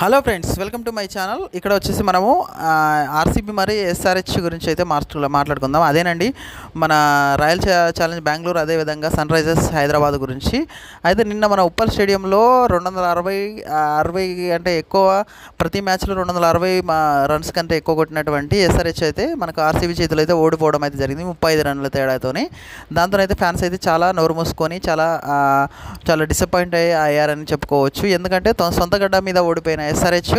Hello friends, welcome to my channel. ఇక్కడ వచ్చేసి మనము ఆర్సీబీ మరి ఎస్ఆర్హెచ్ గురించి అయితే మాట్లాడుకుందాం. అదేనండి మన రాయల్ ఛాలెంజ్ బెంగళూరు, అదేవిధంగా సన్ రైజర్స్ హైదరాబాద్ గురించి. అయితే నిన్న మన ఉప్పల్ స్టేడియంలో 260 అంటే ఎక్కువ, ప్రతి మ్యాచ్లో 260 రన్స్ కంటే ఎక్కువ కొట్టినటువంటి ఎస్ఆర్హెచ్ అయితే మనకు ఆర్సీబీ చేతులు అయితే ఓడిపోవడం అయితే జరిగింది 35 రన్ల తేడాతోని. దాంతో అయితే ఫ్యాన్స్ అయితే చాలా నోరు మూసుకొని చాలా డిసప్పాయింట్ అయ్యారని చెప్పుకోవచ్చు. ఎందుకంటే సొంత గడ్డ మీద ఓడిపోయిన ఎస్ఆర్హెచ్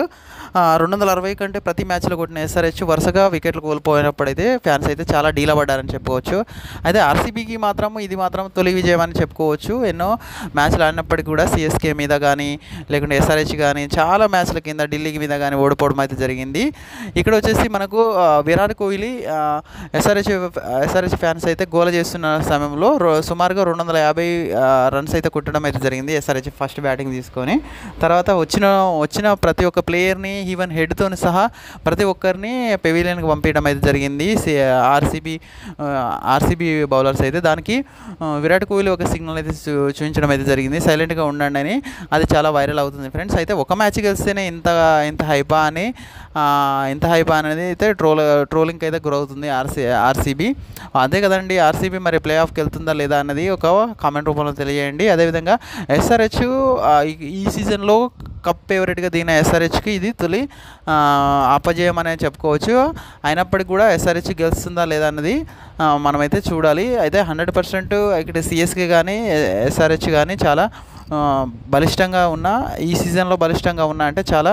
260 కంటే ప్రతి మ్యాచ్లో కొట్టిన ఎస్ఆర్హెచ్ వరుసగా వికెట్లు కోల్పోయినప్పుడైతే ఫ్యాన్స్ అయితే చాలా డీలా పడ్డారని చెప్పుకోవచ్చు. అయితే ఆర్సీబీకి ఇది మాత్రం తొలి విజయం అని చెప్పుకోవచ్చు. ఎన్నో మ్యాచ్లు ఆడినప్పటికీ కూడా సిఎస్కే మీద కానీ లేకుంటే ఎస్ఆర్హెచ్ కానీ చాలా మ్యాచ్ల కింద ఢిల్లీ మీద కానీ ఓడిపోవడం అయితే జరిగింది. ఇక్కడ వచ్చేసి మనకు విరాట్ కోహ్లీ ఎస్ఆర్హెచ్ ఫ్యాన్స్ అయితే గోల చేస్తున్న సమయంలో సుమారుగా 250 రన్స్ అయితే కొట్టడం అయితే జరిగింది ఎస్ఆర్హెచ్ ఫస్ట్ బ్యాటింగ్ తీసుకొని. తర్వాత వచ్చిన ప్రతి ఒక్క ప్లేయర్ని ఈవెన్ హెడ్తో సహా ప్రతి ఒక్కరిని పెవిలియన్కి పంపించడం అయితే జరిగింది ఆర్సీబీ బౌలర్స్ అయితే. దానికి విరాట్ కోహ్లీ ఒక సిగ్నల్ అయితే చూపించడం అయితే జరిగింది, సైలెంట్గా ఉండండి అని. అది చాలా వైరల్ అవుతుంది ఫ్రెండ్స్. అయితే ఒక మ్యాచ్ గెలిస్తేనే ఇంత హైపా అనేది అయితే ట్రోలింగ్కి అయితే గురవుతుంది ఆర్సీబీ. అదే కదండి, ఆర్సీబీ మరి ప్లే ఆఫ్కి వెళ్తుందా లేదా అన్నది ఒక కామెంట్ రూపంలో తెలియజేయండి. అదేవిధంగా ఎస్ఆర్హెచ్ ఈ సీజన్లో కప్ ఫేవరెట్గా దిగిన ఎస్ఆర్హెచ్కి ఇది తొలి అపజయం అనే చెప్పుకోవచ్చు. అయినప్పటికీ కూడా ఎస్ఆర్హెచ్ గెలుస్తుందా లేదా అన్నది మనమైతే చూడాలి. అయితే 100% ఇక్కడ సిఎస్కే కానీ ఎస్ఆర్హెచ్ కానీ చాలా బలిష్టంగా ఉన్న, ఈ సీజన్లో బలిష్టంగా ఉన్న, అంటే చాలా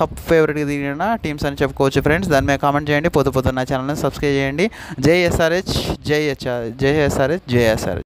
కప్ ఫేవరెట్గా దిగిన టీమ్స్ అని చెప్పుకోవచ్చు ఫ్రెండ్స్. దాని మీద కామెంట్ చేయండి. పొద్దున్న ఛానల్ని సబ్స్క్రైబ్ చేయండి. జై ఎస్ఆర్హెచ్, జై ఎస్ఆర్హెచ్, జై ఎస్ఆర్హెచ్.